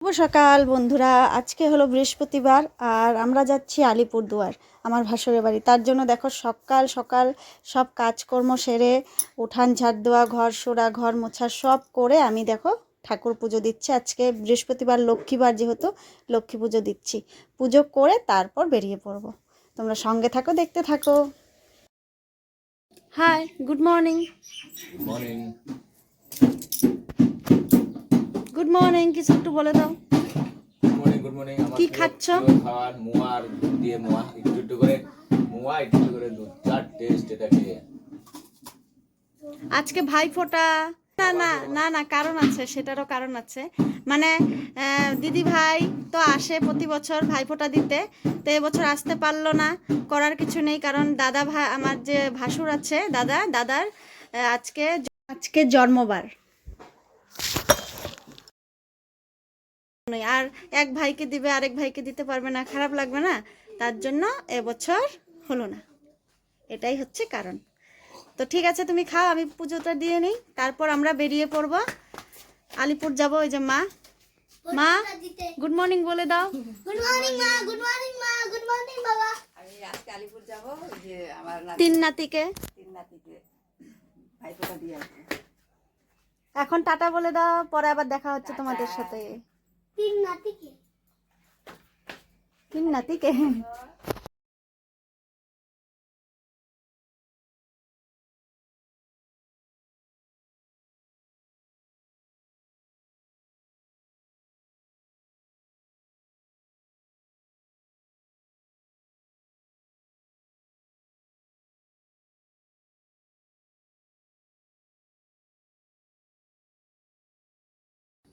শুভ সকাল বন্ধুরা। আজকে হলো বৃহস্পতিবার আর আমরা যাচ্ছি আলিপুরদুয়ার আমার ভাসুরের বাড়ি। তার জন্য দেখো সকাল সকাল সব কাজকর্ম সেরে উঠান ঝাড় দেওয়া, ঘর সোড়া, ঘর মোছা সব করে আমি দেখো ঠাকুর পুজো দিচ্ছি। আজকে বৃহস্পতিবার, লক্ষ্মীবার যেহেতু লক্ষ্মী পুজো দিচ্ছি। পুজো করে তারপর বেরিয়ে পড়বো। তোমরা সঙ্গে থাকো, দেখতে থাকো। Hi, good morning. Morning. Good morning, কিছু একটু বলে দাও। Good morning. কি খাচ্ছ? খাওয়ার মোয়া আর দুধ দিয়ে, মোয়া একটু করে, মোয়া একটু করে দুধ, চার টেস্ট এটাকে। আজকে ভাইফোঁটা। না না না না, কারণ আছে, সেটারও কারণ আছে। মানে দিদি ভাই তো আসে প্রতি বছর ভাইফোঁটা দিতে, তো এবছর আসতে পারলো না। করার কিছু নেই, কারণ দাদা ভাই আমার যে ভাসুর আছে, দাদার আজকে আজকে জন্মবার। আর এক ভাইকে দিবে, আরেক ভাইকে দিতে পারবে না, খারাপ লাগবে না? তার জন্য এবছর হলো না, এটাই হচ্ছে কারণ। তো ঠিক আছে, তুমি খাও, আমি পুজোটা দিয়ে নিই, তারপর আমরা বেরিয়ে পড়ব, আলিপুর যাব। ওই যে মা, মা গুড মর্নিং বলে দাও। গুড মর্নিং মা, গুড মর্নিং মা, গুড মর্নিং বাবা। আমি আজকে আলিপুর যাব, যে আমার তিন নাতিকে ভাইফোঁটা দিয়ে আসবো। এখন টাটা বলে দাও, পরে আবার দেখা হচ্ছে তোমাদের সাথে। তিন নাতিকে তিন নাতিকে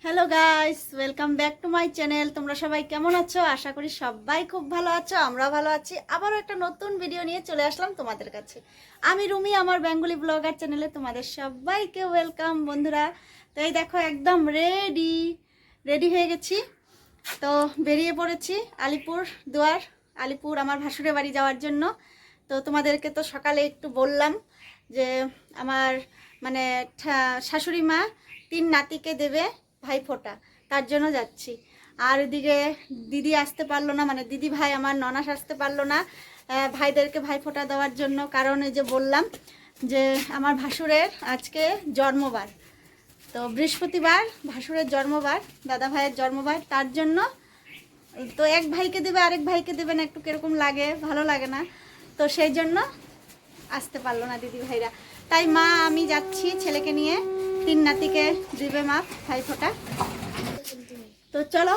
hello guys, welcome back to my channel. তোমরা সবাই কেমন আছো? আশা করি সবাই খুব ভালো আছো, আমরাও ভালো আছি। আবারও একটা নতুন ভিডিও নিয়ে চলে আসলাম তোমাদের কাছে। আমি রুমি, আমার বেঙ্গলি ব্লগার চ্যানেলে তোমাদের সবাইকে ওয়েলকাম বন্ধুরা। তো এই দেখো একদম রেডি হয়ে গেছি, তো বেরিয়ে পড়েছি আলিপুর আমার ভাসুরের বাড়ি যাওয়ার জন্য। তো তোমাদেরকে তো সকালে একটু বললাম যে আমার মানে শাশুড়ি মা তিন নাতিকে দেবে ভাইফোঁটা, তার জন্য যাচ্ছি। আর ওদিকে দিদি আসতে পারলো না, মানে দিদি ভাই আমার ননাস আসতে পারলো না ভাইদেরকে ভাইফোঁটা দেওয়ার জন্য। কারণ এই যে বললাম যে আমার ভাসুরের আজকে জন্মবার, তো বৃহস্পতিবার ভাসুরের জন্মবার, দাদা ভাইয়ের জন্মবার, তার জন্য। তো এক ভাইকে দেবে, আরেক ভাইকে দেবে না, একটু কিরকম লাগে, ভালো লাগে না। তো সেই জন্য আসতে পারলো না দিদি ভাইরা, তাই মা আমি যাচ্ছি ছেলেকে নিয়ে। তিন নাতিকে দিবে মা ভাইফোঁটা। তো চলো,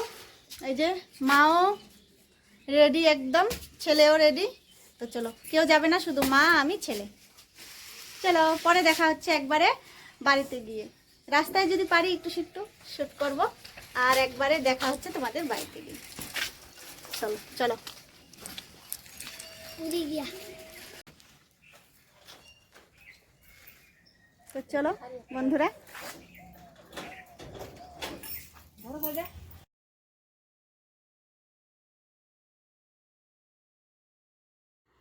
এই যে মাও রেডি একদম, ছেলেও রেডি। তো চলো, কেউ যাবে না, শুধু মা আমি ছেলে। চলো, পরে দেখা হচ্ছে একবারে বাড়িতে গিয়ে। রাস্তায় যদি পারি একটু শ্যুট করব, আর একবারে দেখা হচ্ছে তোমাদের বাড়িতে গিয়ে। চলো চলো পুরি গিয়া। তো চলো বন্ধুরা।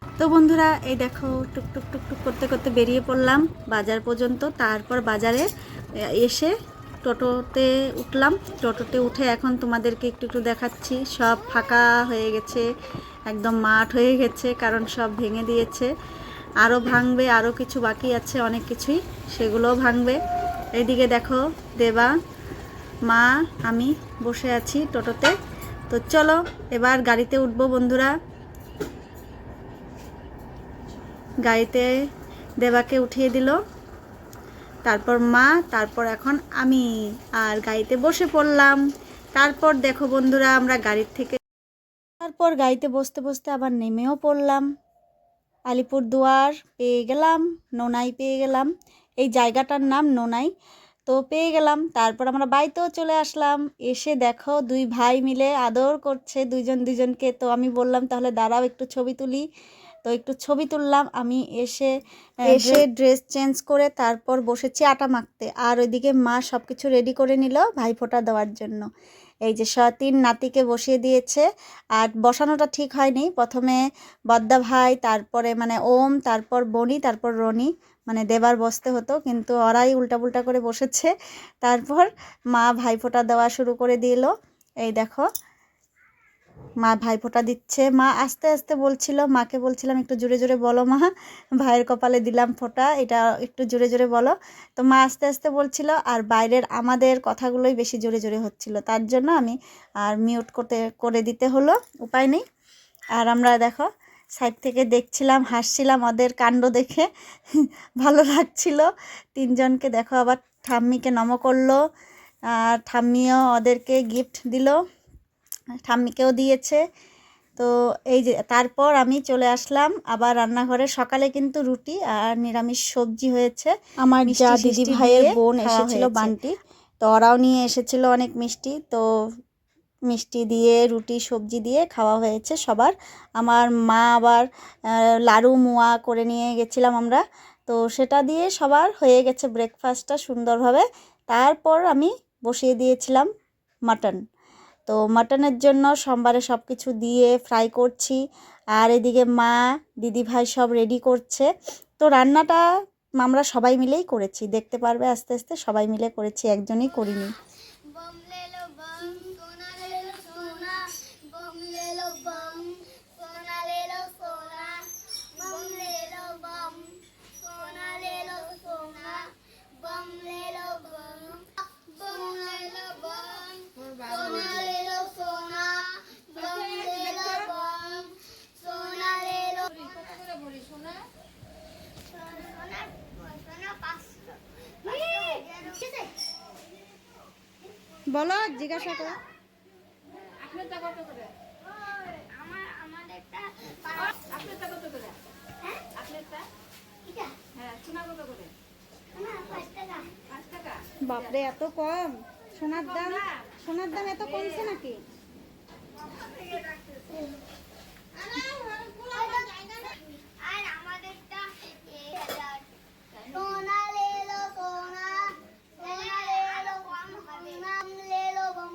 তো বন্ধুরা এই দেখো টুকটুক টুকটুক করতে করতে বেরিয়ে পড়লাম বাজার পর্যন্ত। তারপর বাজারে এসে টোটোতে উঠলাম। টোটোতে উঠে এখন তোমাদেরকে একটু একটু দেখাচ্ছি, সব ফাঁকা হয়ে গেছে, একদম মাঠ হয়ে গেছে, কারণ সব ভেঙে দিয়েছে। আরও ভাঙবে, আরও কিছু বাকি আছে, অনেক কিছুই, সেগুলোও ভাঙবে। এইদিকে দেখো দেবা, মা, আমি বসে আছি টোটোতে। তো চলো এবার গাড়িতে উঠবো বন্ধুরা। গাড়িতে দেবাকে উঠিয়ে দিল, তারপর মা, তারপর এখন আমি, আর গাড়িতে বসে পড়লাম। তারপর দেখো বন্ধুরা আমরা গাড়ির থেকে তারপর গাড়িতে বসতে বসতে আবার নেমেও পড়লাম। আলিপুরদুয়ার পেয়ে গেলাম, নোনাই পেয়ে গেলাম, এই জায়গাটার নাম নোনাই। তো পেয়ে গেলাম, তারপর আমরা বাড়িতেও চলে আসলাম। এসে দেখো দুই ভাই মিলে আদর করছে দুইজন দুইজনকে। তো আমি বললাম তাহলে দাঁড়াও একটু ছবি তুলি। তো একটু ছবি তুললাম। আমি এসে ড্রেস চেঞ্জ করে তারপর বসেছি আটা মাখতে। আর ওইদিকে মা সব কিছু রেডি করে নিল ভাইফোঁটা দেওয়ার জন্য। এই যে তিন নাতিকে বসিয়ে দিয়েছে। আর বসানোটা ঠিক হয়নি, প্রথমে বদ্দা ভাই, তারপরে মানে ওম, তারপর বনি, তারপর রনি, মানে দেবার বসতে হতো, কিন্তু ওরাই উল্টাপুল্টা করে বসেছে। তারপর মা ভাইফোঁটা দেওয়া শুরু করে দিল। এই দেখো মা ভাইফোঁটা দিচ্ছে। মা আস্তে আস্তে বলছিল, মাকে বলছিলাম একটু জোরে জোরে বলো মা, ভাইয়ের কপালে দিলাম ফোঁটা, এটা একটু জোরে জোরে বলো। তো মা আস্তে আস্তে বলছিল, আর বাইরের আমাদের কথাগুলোই বেশি জোরে জোরে হচ্ছিল, তার জন্য আমি আর মিউট করে দিতে হলো, উপায় নেই। আর আমরা দেখো সাইড থেকে দেখছিলাম, হাসছিলাম ওদের কাণ্ড দেখে, ভালো লাগছিল। তিনজনকে দেখো আবার ঠাম্মিকে নম করলো, আর ঠাম্মিও ওদেরকে গিফট দিল, ঠাম্মিকেও দিয়েছে। তো এই যে তারপর আমি চলে আসলাম আবার রান্নাঘরে। সকালে কিন্তু রুটি আর নিরামিষ সবজি হয়েছে। আমার যা দিদি ভাইয়ের বোন এসেছিল বান্টি, তো ওরাও নিয়ে এসেছিল অনেক মিষ্টি, তো মিষ্টি দিয়ে রুটি সবজি দিয়ে খাওয়া হয়েছে সবার। আমার মা আবার লাড়ু মোয়া করে নিয়ে গেছিলাম আমরা, তো সেটা দিয়ে সবার হয়ে গেছে ব্রেকফাস্টটা সুন্দরভাবে। তারপর আমি বসিয়ে দিয়েছিলাম মাটন। তো মাটনের জন্য সোমবারে সব কিছু দিয়ে ফ্রাই করছি, আর এদিকে মা দিদি ভাই সব রেডি করছে। তো রান্নাটা আমরা সবাই মিলেই করেছি, দেখতে পারবে আস্তে আস্তে, সবাই মিলে করেছি, একজনই করিনি। बम ले लो बम सोना ले लो सोना बम ले लो बम सोना ले लो सोना बम ले लो बम सोना ले लो सोना बम ले लो बम सोना ले लो बम सोना ले लो सोना बम ले लो बम सोना ले लो सोना सोना पास বলো, জিজ্ঞাসা করো। আপনারটা কত করে? আমাদেরটা আপনারটা কত করে? হ্যাঁ আপনারটা? এটা হ্যাঁ, সোনা কত করে? না 5 টাকা 5 টাকা। বাপরে, এত কম! সোনার দাম, সোনার দাম এত কমছে নাকি? আর আমাদেরটা 1000 সোনা ले लो सोना सोना ले लो सोना ले लो बम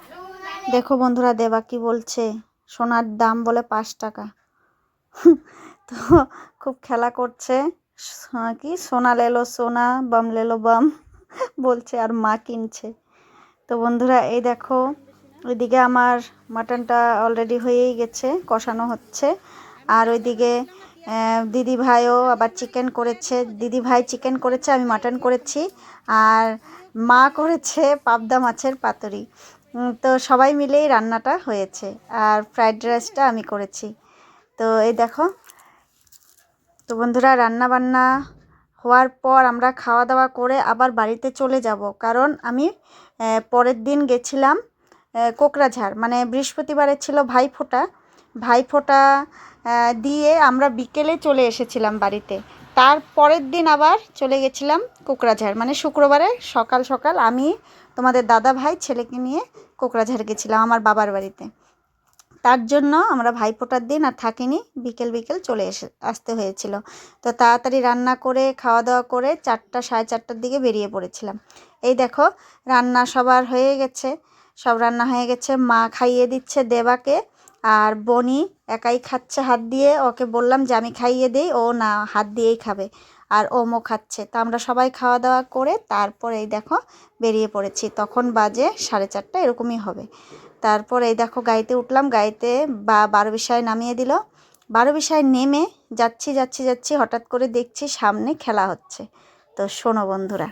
सोना দেখো বন্ধুরা, দেবা কি বলছে, সোনার দাম বলে 5 টাকা। তো খুব খেলা করছে, কি সোনা লেলো সোনা বাম লেলো বাম বলছে, আর মা কিনছে। তো বন্ধুরা এই দেখো, ওইদিকে আমার মাটনটা অলরেডি হয়েই গেছে, কষানো হচ্ছে। আর ওইদিকে দিদি ভাইও আবার চিকেন করেছে, দিদি ভাই চিকেন করেছে, আমি মাটন করেছি, আর মা করেছে পাবদা মাছের পাতুরি। তো সবাই মিলেই রান্নাটা হয়েছে, আর ফ্রাইড রাইসটা আমি করেছি। তো এই দেখো, তো বন্ধুরা রান্না বান্না হওয়ার পর আমরা খাওয়া দাওয়া করে আবার বাড়িতে চলে যাব, কারণ আমি পরের দিন গেছিলাম কোকরাঝাড়, মানে বৃহস্পতিবারে ছিল ভাইফোঁটা। ভাইফোঁটা দিয়ে আমরা বিকেলে চলে এসেছিলাম বাড়িতে। তার পরের দিন আবার চলে গেছিলাম কোকরাঝাড়, মানে শুক্রবারে সকাল সকাল আমি তোমাদের দাদা ভাই ছেলেকে নিয়ে কোকরাঝাড় গেছিলাম আমার বাবার বাড়িতে। তার জন্য আমরা ভাইফোঁটার দিন আর থাকিনি, বিকেল বিকেল চলে আসতে হয়েছিল। তো তাড়াতাড়ি রান্না করে খাওয়া দাওয়া করে 4টা সাড়ে 4টার দিকে বেরিয়ে পড়েছিলাম। এই দেখো রান্না সবার হয়ে গেছে, সব রান্না হয়ে গেছে। মা খাইয়ে দিচ্ছে দেবাকে, আর বনি একাই খাচ্ছে হাত দিয়ে। ওকে বললাম যে আমি খাইয়ে দিই, ও না হাত দিয়েই খাবে, আর ওমও খাচ্ছে। তো আমরা সবাই খাওয়া দাওয়া করে তারপর এই দেখো বেরিয়ে পড়েছি। তখন বাজে 4:30 এরকমই হবে। তারপর এই দেখো গাড়িতে উঠলাম, গাড়িতে 12 নামিয়ে দিল। 12 নেমে যাচ্ছি হঠাৎ করে দেখছি সামনে খেলা হচ্ছে। তো শোনো বন্ধুরা,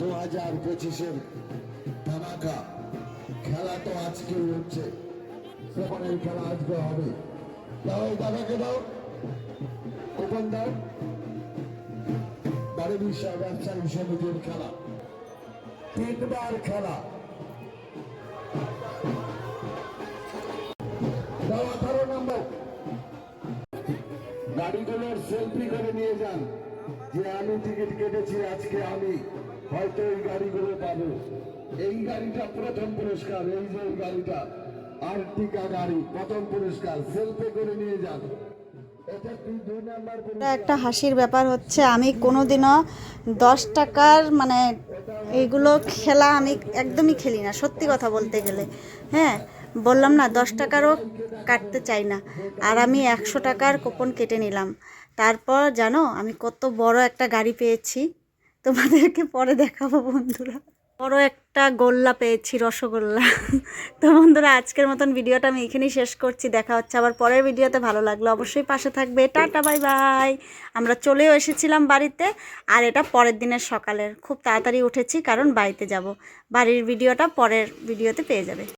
2025-এর ধামাকা খেলা তো আজকে হচ্ছে, সেখানের খেলা আজকে হবে। দাও দাদাকে দাও, কুপন দাও। বাড়ি বিষয় ব্যবসায়ী সমিতির খেলা, 3বার খেলা। দাও 18 নম্বর। গাড়িগুলোর সেলফি করে নিয়ে যান যে আমি টিকিট কেটেছি আজকে, আমি হয়তো এই গাড়িগুলো পাবো। এই গাড়িটা প্রথম পুরস্কার, এই যে এই গাড়িটা আর্টিকা গাড়ি প্রথম পুরস্কার, সেলফি করে নিয়ে যান। এটা 2 নাম্বার এটা একটা হাসির ব্যাপার হচ্ছে, আমি কোনোদিনও 10 টাকার মানে এইগুলো খেলা আমি একদমই খেলি না, সত্যি কথা বলতে গেলে। হ্যাঁ বললাম না, 10 টাকারও কাটতে চাই না, আর আমি 100 টাকার কুপন কেটে নিলাম। তারপর জানো আমি কত বড় একটা গাড়ি পেয়েছি, তোমাদেরকে পরে দেখাবো বন্ধুরা। বড় একটা গোল্লা পেয়েছি, রসগোল্লা। তো বন্ধুরা, আজকের মতন ভিডিওটা আমি এখানেই শেষ করছি। দেখা হচ্ছে আবার পরের ভিডিওতে। ভালো লাগলো অবশ্যই পাশে থাকবে। Tata, bye bye. আমরা চলেও এসেছিলাম বাড়িতে, আর এটা পরের দিনের সকালের। খুব তাড়াতাড়ি উঠেছি কারণ বাড়িতে যাব। বাড়ির ভিডিওটা পরের ভিডিওতে পেয়ে যাবে।